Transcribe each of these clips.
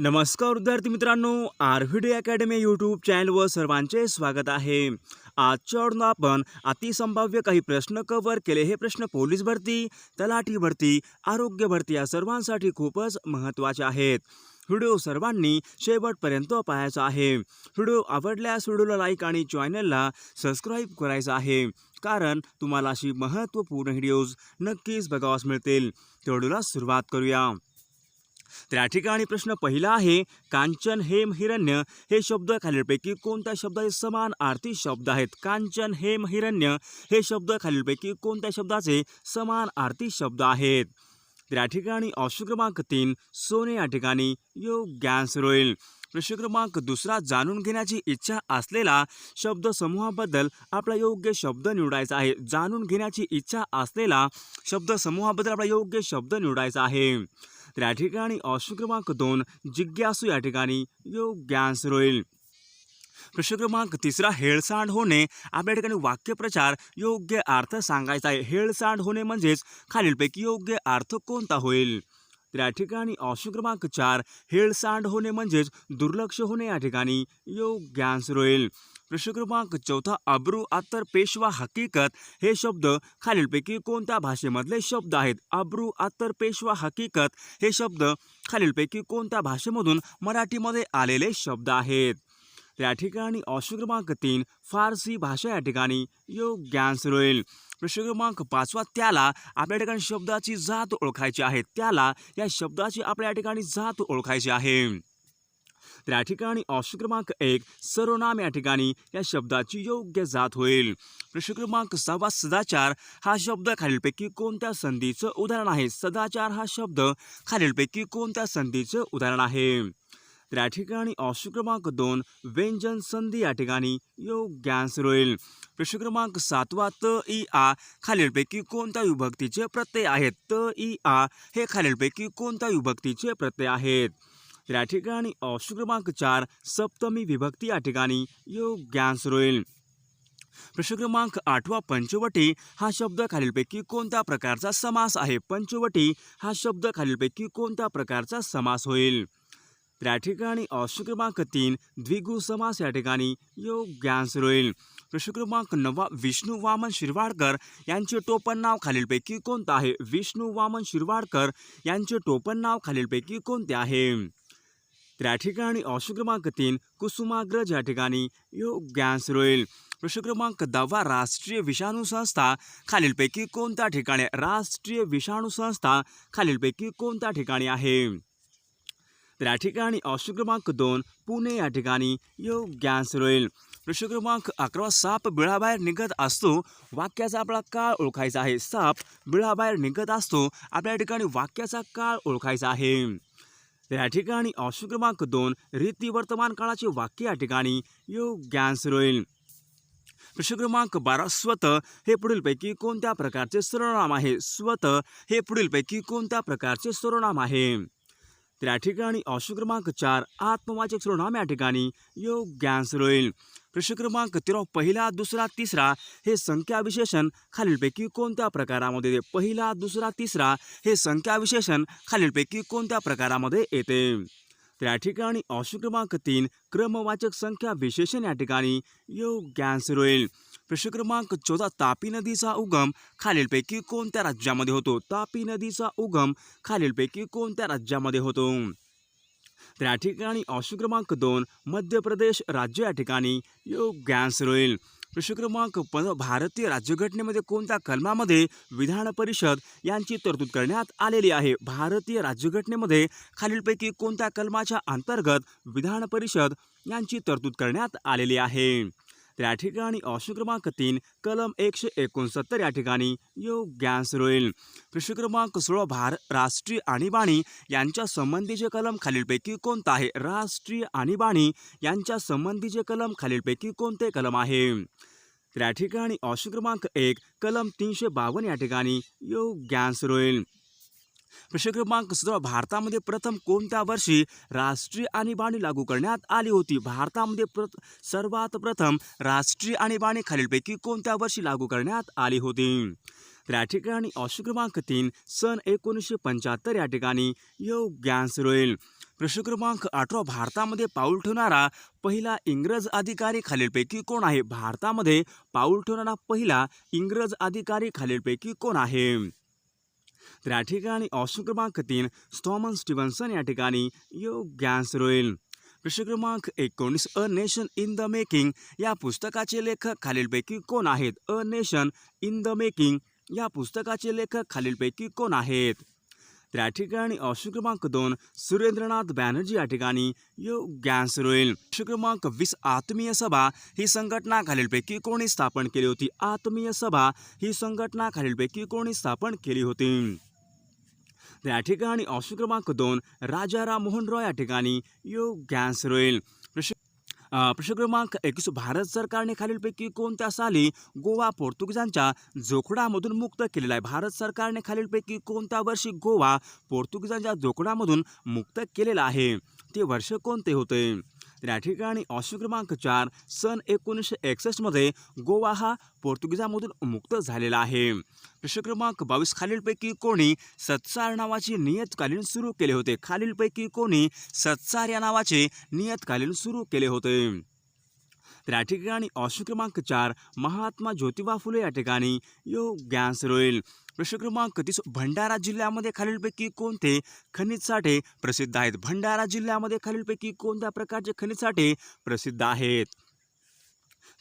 नमस्कार विद्यार्थी मित्रांनो, आरव्हीडी अकॅडमी यूट्यूब चॅनलवर सर्वांचे स्वागत आहे। आजच्या व्हिडिओत आपण अतिसंभाव्य काही प्रश्न कव्हर केले। हे प्रश्न पोलीस भरती, तलाठी भरती, आरोग्य भरती या सर्वांसाठी खूपच महत्त्वाचे आहेत। व्हिडिओ सर्वांनी शेवटपर्यंत पाहायचा आहे। व्हिडिओ आवडल्यास व्हिडिओला लाईक आणि चॅनलला सबस्क्राईब करायचं आहे, कारण तुम्हाला अशी महत्त्वपूर्ण व्हिडिओज नक्कीच बघावास मिळतील। तर व्हिडिओला सुरुवात करूया। तर या ठिकाणी प्रश्न पहिला आहे, कांचन हेम हिरण्य हे शब्द खालीलपैकी कोणत्या शब्दाचे समानार्थी शब्द आहेत? कांचन हेम हिरण्य हे शब्द खालीलपैकी कोणत्या शब्दाचे समानार्थी शब्द आहेत? तर या ठिकाणी ऑप्शन क्रमांक 3 सोने या ठिकाणी योग्य आन्सर होईल। प्रश्न क्रमांक दुसरा, जाणून घेण्याची इच्छा असलेला शब्द समूहाबद्दल आपला योग्य शब्द निवडायचा आहे। जाणून घेण्याची इच्छा असलेला शब्द समूहाबद्दल आपला योग्य शब्द निवडायचा आहे। तर या ठिकाणी ऑप्शन क्रमांक 2 जिज्ञासू या ठिकाणी योग्य आन्सर होईल। प्रश्न क्रमांक तिसरा, हेळसांड होणे आपल्या ठिकाणी वाक्यप्रचार योग्य अर्थ सांगायचा आहे। हेळसांड होणे म्हणजेच खालीलपैकी योग्य अर्थ कोणता होईल? तर या ठिकाणी ऑप्शन क्रमांक 4 हेळसांड होणे म्हणजेच दुर्लक्ष होणे या ठिकाणी योग्य आन्सर होईल। प्रश्न क्रमांक चौथा, अब्रू अत्तर पेशवा हकीकत हे शब्द खालीलपैकी कोणत्या भाषेमधले शब्द आहेत? अब्रू अत्तर पेशवा हकीकत हे शब्द खालीलपैकी कोणत्या भाषेमधून मराठीमध्ये आलेले शब्द आहेत? तर या ठिकाणी ऑप्शन क्रमांक 3 फारसी भाषा या ठिकाणी योग्य आन्सर होईल। प्रश्न क्रमांक 5, त्याला आपल्या ठिकाणी शब्दाची जात ओळखायची आहे। त्याला या शब्दाची आपल्या ठिकाणी जात ओळखायची आहे। तर या ठिकाणी ऑप्शन क्रमांक 1 सर्वनाम या ठिकाणी या शब्दाची योग्य जात होईल। प्रश्न क्रमांक 6, सदाचार हा शब्द खालीलपैकी कोणत्या संधीचं उदाहरण आहे? सदाचार हा शब्द खालीलपैकी कोणत्या संधीचं उदाहरण आहे? तर या ठिकाणी ऑप्शन क्रमांक 2 व्यंजन संधी या ठिकाणी योग्य आन्सर होईल। प्रश्न क्रमांक 7, त इ आ खालीलपैकी कोणत्या विभक्तीचे प्रत्यय आहेत? त इ आ हे खालीलपैकी कोणत्या विभक्तीचे प्रत्यय आहेत? तर या ठिकाणी ऑप्शन क्रमांक 4 सप्तमी विभक्ती या ठिकाणी योग्य आन्सर होईल। प्रश्न क्रमांक 8, पंचवटी हा शब्द खालीलपैकी कोणत्या प्रकारचा समास आहे? पंचवटी हा शब्द खालीलपैकी कोणत्या प्रकारचा समास होईल? तर या ठिकाणी ऑप्शन क्रमांक 3 द्विगु समास या ठिकाणी योग्य आन्सर होईल। प्रश्न क्रमांक 9, विष्णू वामन शिरवाडकर यांचे टोपण नाव खालीलपैकी कोणतं आहे? विष्णू वामन शिरवाडकर यांचे टोपण नाव खालीलपैकी कोणते आहे? तर या ठिकाणी ऑप्शन क्रमांक 3 कुसुमाग्रज या ठिकाणी योग्य आन्सर होईल। प्रश्न क्रमांक 10, राष्ट्रीय विषाणू संस्था खालीलपैकी कोणत्या ठिकाणी? राष्ट्रीय विषाणू संस्था खालीलपैकी कोणत्या ठिकाणी आहे? तर या ठिकाणी ऑप्शन क्रमांक 2 पुणे या ठिकाणी योग्य आन्सर होईल। प्रश्न क्रमांक 11, साप बिळाबाहेर निघत असतो वाक्याचा आपला काळ ओळखायचा आहे। साप बिळाबाहेर निघत असतो आपल्या ठिकाणी वाक्याचा काळ ओळखायचा आहे। तर या ठिकाणी ऑप्शन क्रमांक 2 रीती वर्तमान काळाचे वाक्य या ठिकाणी योग्य आन्सर होईल। प्रश्न क्रमांक 12, स्वतः हे पुढीलपैकी कोणत्या प्रकारचे सर्वनाम आहे? स्वतः हे पुढीलपैकी कोणत्या प्रकारचे सर्वनाम आहे? तर या ठिकाणी ऑप्शन क्रमांक 4 आत्मवाचक सर्वनाम या ठिकाणी योग्य आन्सर होईल। प्रश्न क्रमांक 13, पहिला दुसरा तिसरा हे संख्या विशेषण खालीलपैकी कोणत्या प्रकारामध्ये येते? पहिला दुसरा तिसरा हे संख्या विशेषण खालीलपैकी कोणत्या प्रकारामध्ये येते? तर या ठिकाणी ऑप्शन क्रमांक 3 क्रमवाचक संख्या विशेषण या ठिकाणी योग्य आन्सर होईल। प्रश्न क्रमांक 14, तापी नदीचा उगम खालीलपैकी कोणत्या राज्यामध्ये होतो? तापी नदीचा उगम खालीलपैकी कोणत्या राज्यामध्ये होतो? तर या ठिकाणी ऑप्शन क्रमांक 2 मध्य प्रदेश राज्य या ठिकाणी योग्य आन्सर होईल। प्रश्न क्रमांक 15, भारतीय राज्यघटनेमध्ये कोणत्या कलमामध्ये विधान परिषद यांची तरतूद करण्यात आलेली आहे? भारतीय राज्यघटनेमध्ये खालीलपैकी कोणत्या कलमाच्या अंतर्गत विधान परिषद यांची तरतूद करण्यात आलेली आहे? तर या ठिकाणी ऑप्शन क्रमांक 3 कलम 169 या ठिकाणी योग्य आन्सर होईल। प्रश्न क्रमांक 16, राष्ट्रीय आणीबाणी यांच्या संबंधीचे कलम खालीलपैकी कोणतं आहे? राष्ट्रीय आणीबाणी यांच्या संबंधीचे कलम खालीलपैकी कोणते कलम आहे? तर या ठिकाणी ऑप्शन क्रमांक 1 कलम 352 या ठिकाणी योग्य आन्सर होईल। प्रश्न क्रमांक 17, भारतामध्ये प्रथम कोणत्या वर्षी राष्ट्रीय आणीबाणी लागू करण्यात आली होती? भारतामध्ये सर्वात प्रथम राष्ट्रीय आणीबाणी खालीलपैकी कोणत्या वर्षी लागू करण्यात आली होती? तर या ठिकाणी ऑप्शन क्रमांक 3 सन 1975 या ठिकाणी योग्य आन्सर होईल। प्रश्न क्रमांक 18 भारतामध्ये पाऊल ठेवणारा पहिला इंग्रज अधिकारी खालीलपैकी कोण आहे? भारतामध्ये पाऊल ठेवणारा पहिला इंग्रज अधिकारी खालीलपैकी कोण आहे? तर या ठिकाणी ऑप्शन क्रमांक 3 थॉमस स्टीव्हन्सन या ठिकाणी योग्य आन्सर होईल. प्रश्न क्रमांक 19 a nation in the making या पुस्तकाचे लेखक खालीलपैकी कोण आहेत? A nation in the making या पुस्तकाचे लेखक खालीलपैकी कोण आहेत? तर या ठिकाणी ऑप्शन क्रमांक 2 सुरेंद्रनाथ बॅनर्जी या ठिकाणी योग्य आन्सर होईल. प्रश्न क्रमांक 20 आत्मीय सभा ही संघटना खालीलपैकी कोणी स्थापन केली होती? आत्मीय सभा ही संघटना खालीलपैकी कोणी स्थापन केली होती? तर या ठिकाणी ऑप्शन क्रमांक 2 राजा राममोहन रॉय या ठिकाणी योग्य आन्सर होईल. प्रश्न क्रमांक 21 भारत सरकारने खालीलपैकी कोणत्या साली गोवा पोर्तुगीजांच्या जोखडामधून मुक्त केलेला आहे? भारत सरकारने खालीलपैकी कोणत्या वर्षी गोवा पोर्तुगीजांच्या जोखडामधून मुक्त केलेला आहे? ते वर्ष कोणते होते? तर या ठिकाणी ऑप्शन क्रमांक 4 सन 1961 मध्ये गोवा हा पोर्तुगीजांमधून मुक्त झालेला आहे. प्रश्न क्रमांक 22 खालीलपैकी कोणी सत्सार नावाचे नियतकालीन सुरू केले होते? खालीलपैकी कोणी सत्सार या नावाचे नियतकालीन सुरू केले होते? तर या ठिकाणी ऑप्शन क्रमांक 4 महात्मा ज्योतिबा फुले या ठिकाणी योग्य आन्सर होईल. प्रश्न क्रमांक 30 भंडारा जिल्ह्यामध्ये खालीलपैकी कोणते खनिज साठे प्रसिद्ध आहेत? भंडारा जिल्ह्यामध्ये खालीलपैकी कोणत्या प्रकारचे खनिज साठे प्रसिद्ध आहेत?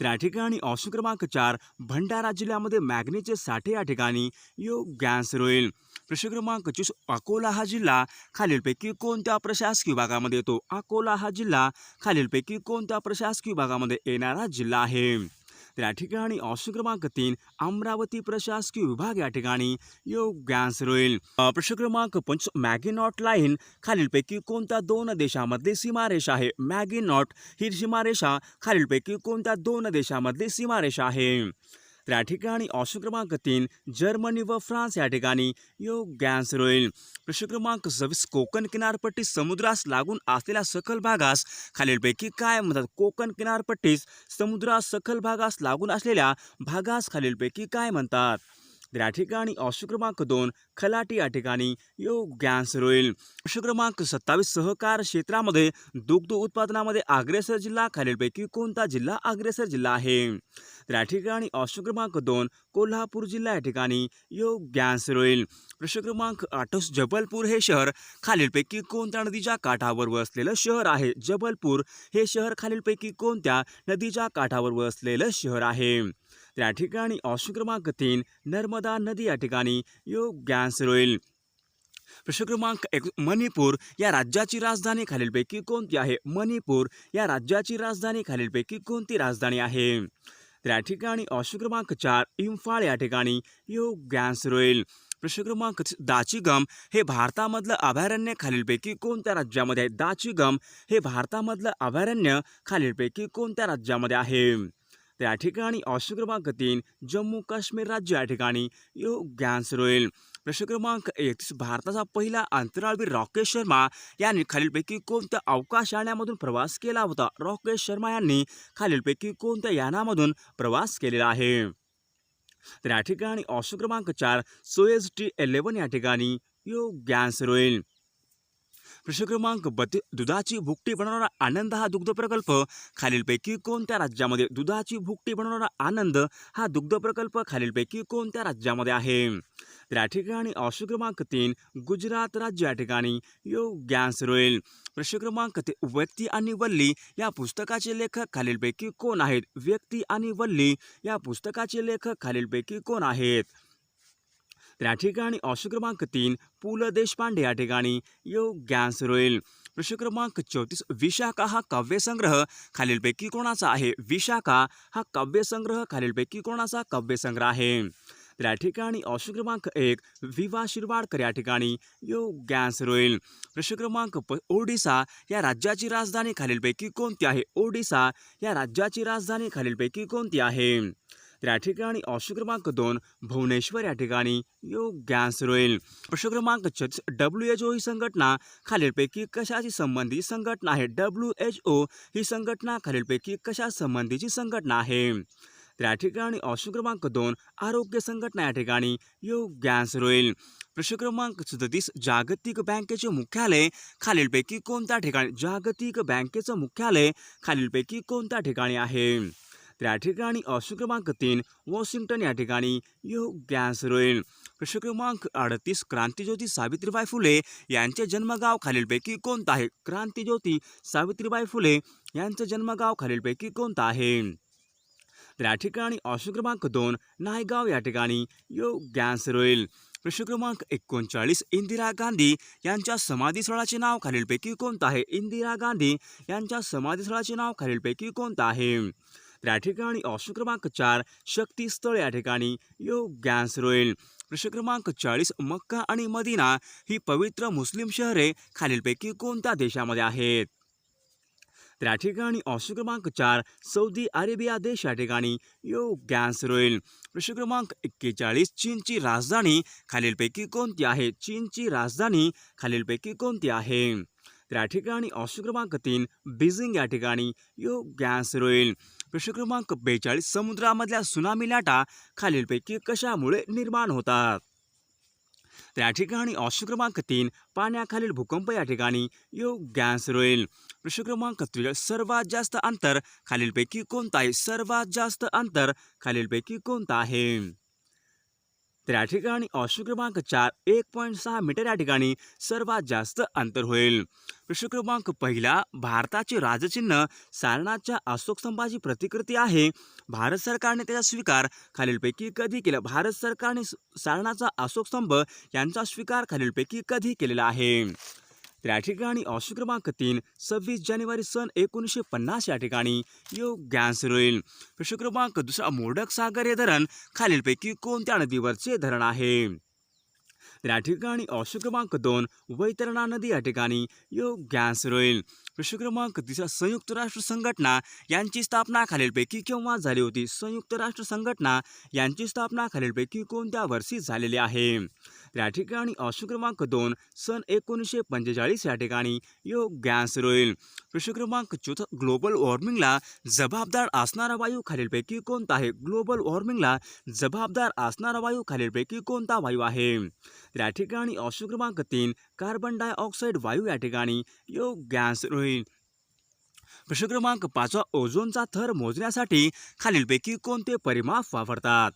तर या ठिकाणी ऑप्शन क्रमांक 4 भंडारा जिल्ह्यामध्ये मॅग्नीचे साठे या ठिकाणी योग्य आन्सर होईल. प्रश्न क्रमांक 25 अकोला हा जिल्हा खालीलपैकी कोणत्या प्रशासकीय विभागामध्ये येतो? अकोला हा जिल्हा खालीलपैकी कोणत्या प्रशासकीय विभागामध्ये येणारा जिल्हा आहे? तर या ठिकाणी ऑप्शन क्रमांक 3 अमरावती प्रशासकीय विभाग या ठिकाणी योग्य आन्सर होईल. प्रश्न क्रमांक 25 मॅगिनॉट लाईन खालीलपैकी कोणत्या दोन देशांमधली सीमारेषा आहे? मॅगिनॉट ही सीमारेषा खालीलपैकी कोणत्या दोन देशांमधली सीमारेषा आहे? तर या ठिकाणी ऑप्शन क्रमांक 3 जर्मनी व फ्रान्स या ठिकाणी योग्य आन्सर होईल. प्रश्न क्रमांक 26 कोकण किनारपट्टी समुद्रास लागून असलेल्या सखल भागास खालीलपैकी काय म्हणतात? कोकण किनारपट्टीस समुद्रास सखल भागास लागून असलेल्या भागास खालीलपैकी काय म्हणतात? तर या ठिकाणी ऑप्शन क्रमांक 2 खलाटी या ठिकाणी योग्य आन्सर होईल. प्रश्न क्रमांक 27 सहकार क्षेत्रामध्ये दुग्ध उत्पादनामध्ये अग्रेसर जिल्हा खालीलपैकी कोणता जिल्हा अग्रेसर जिल्हा आहे? तर या ठिकाणी ऑप्शन क्रमांक 2 कोल्हापूर जिल्हा या ठिकाणी योग्य आन्सर होईल. प्रश्न क्रमांक 28 जबलपूर हे शहर खालीलपैकी कोणत्या नदीच्या काठावर वसलेलं शहर आहे? जबलपूर हे शहर खालीलपैकी कोणत्या नदीच्या काठावर वसलेलं शहर आहे? तर या ठिकाणी ऑप्शन क्रमांक 3 नर्मदा नदी या ठिकाणी योग्य आन्सर होईल. प्रश्न क्रमांक 1 मणिपूर या राज्याची राजधानी खालीलपैकी कोणती आहे? मणिपूर या राज्याची राजधानी खालीलपैकी कोणती राजधानी आहे? तर या ठिकाणी ऑप्शन क्रमांक 4 इम्फाळ या ठिकाणी योग्य आन्सर होईल. प्रश्न क्रमांक दाचीगम हे भारतामधलं अभयारण्य खालीलपैकी कोणत्या राज्यामध्ये आहे? दाचीगम हे भारतामधलं अभयारण्य खालीलपैकी कोणत्या राज्यामध्ये आहे? तर या ठिकाणी ऑप्शन क्रमांक 3 जम्मू काश्मीर राज्य या ठिकाणी योग्य आन्सर होईल. प्रश्न क्रमांक 31 भारताचा पहिला अंतराळवीर राकेश शर्मा यांनी खालीलपैकी कोणत्या अवकाश यानामधून प्रवास केला होता? राकेश शर्मा यांनी खालीलपैकी कोणत्या यानामधून प्रवास केलेला आहे? तर या ठिकाणी ऑप्शन क्रमांक 4 सोएज T11 या ठिकाणी योग्य आन्सर होईल. प्रश्न क्रमांक 32 दुधाची भुकटी बनवणारा आनंद हा दुग्ध प्रकल्प खालीलपैकी कोणत्या राज्यामध्ये? दुधाची भुकटी बनवणारा आनंद हा दुग्ध प्रकल्प खालीलपैकी कोणत्या राज्यामध्ये आहे? तर या ठिकाणी ऑप्शन क्रमांक 3 गुजरात राज्य या ठिकाणी योग्य आन्सर होईल. प्रश्न क्रमांक 3 व्यक्ती आणि वल्ली या पुस्तकाचे लेखक खालीलपैकी कोण आहेत? व्यक्ती आणि वल्ली या पुस्तकाचे लेखक खालीलपैकी कोण आहेत? तर या ठिकाणी ऑप्शन क्रमांक 3 पु ल देशपांडे या ठिकाणी योग्य आन्सर होईल. प्रश्न क्रमांक 34 विशाखा हा काव्यसंग्रह खालीलपैकी कोणाचा आहे? विशाखा हा काव्यसंग्रह खालीलपैकी कोणाचा काव्यसंग्रह आहे? तर या ठिकाणी ऑप्शन क्रमांक 1 विवा शिरवाडकर या ठिकाणी योग्य आन्सर होईल. प्रश्न क्रमांक ओडिसा या राज्याची राजधानी खालीलपैकी कोणती आहे? ओडिसा या राज्याची राजधानी खालीलपैकी कोणती आहे? तर या ठिकाणी ऑप्शन क्रमांक 2 भुवनेश्वर या ठिकाणी योग्य आन्सर होईल. प्रश्न क्रमांक 36 WHO ही संघटना खालीलपैकी कशाशी संबंधित संघटना आहे? WHO ही संघटना खालीलपैकी कशा संबंधीची संघटना आहे? तर या ठिकाणी ऑप्शन क्रमांक 2 आरोग्य संघटना या ठिकाणी योग्य आन्सर होईल. प्रश्न क्रमांक 37 जागतिक बँकेचे मुख्यालय खालीलपैकी कोणत्या ठिकाणी जागतिक बँकेचं मुख्यालय खालीलपैकी कोणत्या ठिकाणी आहे तर या ठिकाणी ऑप्शन क्रमांक 3 वॉशिंग्टन या ठिकाणी योग्य आन्सर होईल प्रश्न क्रमांक 38 क्रांतिज्योती सावित्रीबाई फुले यांचे जन्मगाव खालीलपैकी कोणतं आहे क्रांतिज्योती सावित्रीबाई फुले यांचं जन्मगाव खालीलपैकी कोणतं आहे तर या ठिकाणी ऑप्शन क्रमांक 2 नायगाव या ठिकाणी योग्य आन्सर होईल प्रश्न क्रमांक 39 इंदिरा गांधी यांच्या समाधीस्थळाचे नाव खालीलपैकी कोणतं आहे इंदिरा गांधी यांच्या समाधीस्थळाचे नाव खालीलपैकी कोणतं आहे तर या ठिकाणी ऑप्शन क्रमांक 4 शक्तीस्थळ या ठिकाणी योग्य आन्सर होईल प्रश्न क्रमांक 40 मक्का आणि मदिना ही पवित्र मुस्लिम शहरे खालीलपैकी कोणत्या देशामध्ये आहेत तर या ठिकाणी ऑप्शन क्रमांक 4 सौदी अरेबिया देश या ठिकाणी योग्य आन्सर होईल प्रश्न क्रमांक 41 चीनची राजधानी खालीलपैकी कोणती आहे चीनची राजधानी खालीलपैकी कोणती आहे तर या ठिकाणी ऑप्शन क्रमांक 3 बीजिंग या ठिकाणी योग्य आन्सर होईल प्रश्न क्रमांक 42 समुद्रामधल्या सुनामी लाटा खालीलपैकी कशामुळे निर्माण होतात तर या ठिकाणी ऑप्शन क्रमांक 3 पाण्याखालील भूकंप या ठिकाणी योग्य आन्सर होईल प्रश्न क्रमांक 43 सर्वात जास्त अंतर खालीलपैकी कोणतं आहे सर्वात जास्त अंतर खालीलपैकी कोणतं आहे तर या ठिकाणी ऑप्शन क्रमांक 4 1.6 मीटर या ठिकाणी सर्वात जास्त अंतर होईल प्रश्न क्रमांक 1 भारताचे राजचिन्ह सारणाच्या अशोक स्तंभाची प्रतिकृती आहे भारत सरकारने त्याचा स्वीकार खालीलपैकी कधी केला भारत सरकारने सारणाचा अशोक स्तंभ यांचा स्वीकार खालीलपैकी कधी केलेला आहे तर या ठिकाणी ऑप्शन क्रमांक 3 26 जानेवारी सन 1950 या ठिकाणी योग्य आन्सर होईल प्रश्न क्रमांक 2 मोडक सागर हे धरण खालीलपैकी कोणत्या नदीवरचे धरण आहे तर या ठिकाणी ऑप्शन क्रमांक 2 वैतरणा नदी या ठिकाणी योग्य आन्सर होईल प्रश्न क्रमांक 3 संयुक्त राष्ट्र संघटना यांची स्थापना खालीलपैकी केव्हा झाली होती संयुक्त राष्ट्र संघटना यांची स्थापना खालीलपैकी कोणत्या वर्षी झालेली आहे तर या ठिकाणी ऑप्शन क्रमांक 2 सन 1945 या ठिकाणी योग्य आन्सर होईल प्रश्न क्रमांक 4 ग्लोबल वॉर्मिंगला जबाबदार असणारा वायू खालीलपैकी कोणता आहे ग्लोबल वॉर्मिंगला जबाबदार असणारा वायू खालीलपैकी कोणता वायू आहे तर या ठिकाणी ऑप्शन क्रमांक 3 कार्बन डायऑक्साईड वायू या ठिकाणी योग्य आन्सर होईल प्रश्न क्रमांक 5 ओझोनचा थर मोजण्यासाठी खालीलपैकी कोणते परिमाप वापरतात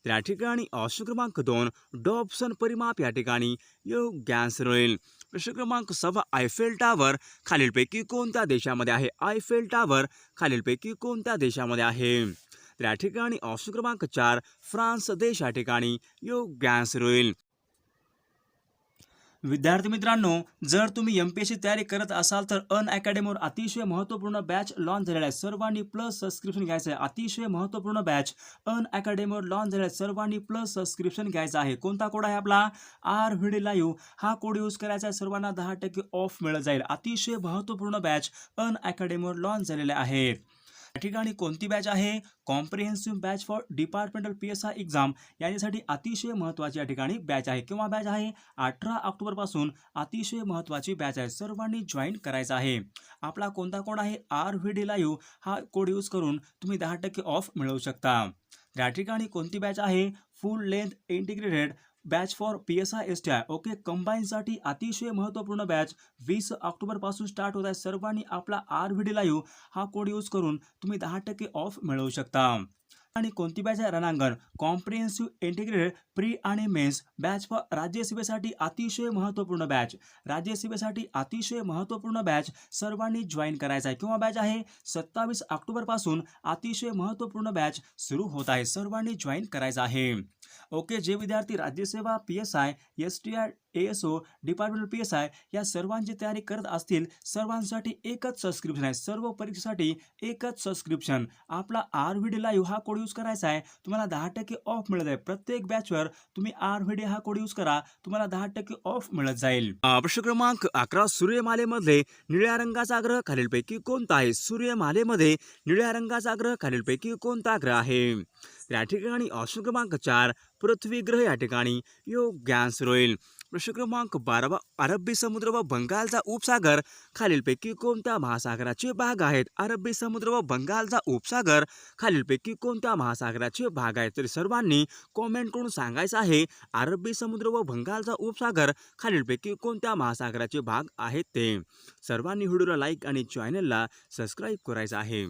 तर या ठिकाणी ऑप्शन क्रमांक 2 डॉप्सन परिमाप या ठिकाणी योग्य आन्सर होईल प्रश्न क्रमांक 6 आयफेल टावर खालीलपैकी कोणत्या देशामध्ये आहे आयफेल टावर खालीलपैकी कोणत्या देशामध्ये आहे तर या ठिकाणी ऑप्शन क्रमांक 4 फ्रान्स देश या ठिकाणी योग्य आन्सर होईल विद्यार्थी मित्रांनो जर तुम्ही एमपीएससी तयारी करत असाल तर अन अकॅडमीवर अतिशय महत्त्वपूर्ण बॅच लॉन्च झालेला आहे सर्वांनी प्लस सबस्क्रिप्शन घ्यायचं आहे अतिशय महत्त्वपूर्ण बॅच अन अकॅडमीवर लॉन्च झालेला आहे सर्वांनी प्लस सबस्क्रिप्शन घ्यायचं आहे कोणता कोड आहे आपला आर व्ही डी लाईव्ह हा कोड यूज करायचा आहे सर्वांना 10% ऑफ मिळत जाईल अतिशय महत्त्वपूर्ण बॅच अन अकॅडमीवर लॉन्च झालेले आहेत या ठिकाणी कोणती बॅच आहे comprehensive batch for departmental PSI exam याच्यासाठी अतिशय महत्त्वाची या ठिकाणी बॅच आहे किंवा बॅच आहे 18 ऑक्टोबरपासून अतिशय महत्त्वाची बॅच आहे सर्वांनी जॉईन करायचं आहे आपला कोणता कोड आहे आर व्ही डी लाईव्ह हा कोड यूज करून तुम्ही 10% ऑफ मिळवू शकता या ठिकाणी कोणती बॅच आहे full length integrated batch for PSI STI okay कंबाईनसाठी अतिशय महत्त्वपूर्ण बॅच 20 ऑक्टोबरपासून स्टार्ट होत आहे सर्वांनी आपला आर व्ही डी लाईव्ह हा कोड यूज करून तुम्ही 10% ऑफ मिळवू शकता आणि कोणती बॅच आहे रणांगण कॉम्प्रिहेन्सिव्ह इंटिग्रेटेड प्री आणि मेन्स बॅच फॉर राज्यसेवेसाठी अतिशय महत्त्वपूर्ण बॅच राज्यसेवेसाठी अतिशय महत्त्वपूर्ण बॅच सर्वांनी जॉईन करायचा आहे किंवा बॅच आहे 27 ऑक्टोबरपासून अतिशय महत्त्वपूर्ण बॅच सुरू होत आहे सर्वांनी जॉईन करायचं आहे ओके जे विद्यार्थी राज्यसेवा PSI STI ASO departmental PSI या सर्वांची तयारी करत असतील सर्वांसाठी एकच सबस्क्रिप्शन आहे सर्व परीक्षेसाठी एकच सबस्क्रिप्शन आपला आर व्ही डी लाईव्ह हा कोड यूज करायचा आहे तुम्हाला 10% ऑफ मिळत आहे प्रत्येक बॅचवर तुम्ही आर व्ही डी हा कोड यूज करा तुम्हाला 10% ऑफ मिळत जाईल प्रश्न क्रमांक 11 सूर्यमालेमध्ये निळ्या रंगाचा ग्रह खालीलपैकी कोणता आहे सूर्यमालेमध्ये निळ्या रंगाचा ग्रह खालीलपैकी कोणता ग्रह आहे या ठिकाणी ऑप्शन क्रमांक 4 पृथ्वी ग्रह या ठिकाणी योग्य आन्सर होईल प्रश्न क्रमांक 12 अरबी समुद्र व बंगालचा उपसागर खालीलपैकी कोणत्या महासागराचे भाग आहेत? अरबी समुद्र व बंगालचा उपसागर खालीलपैकी कोणत्या महासागराचे भाग आहेत? तर सर्वांनी कॉमेंट करून सांगायचं आहे अरबी समुद्र व बंगालचा उपसागर खालीलपैकी कोणत्या महासागराचे भाग आहेत ते. सर्वांनी व्हिडिओला लाईक आणि चॅनलला सबस्क्राईब करायचं आहे.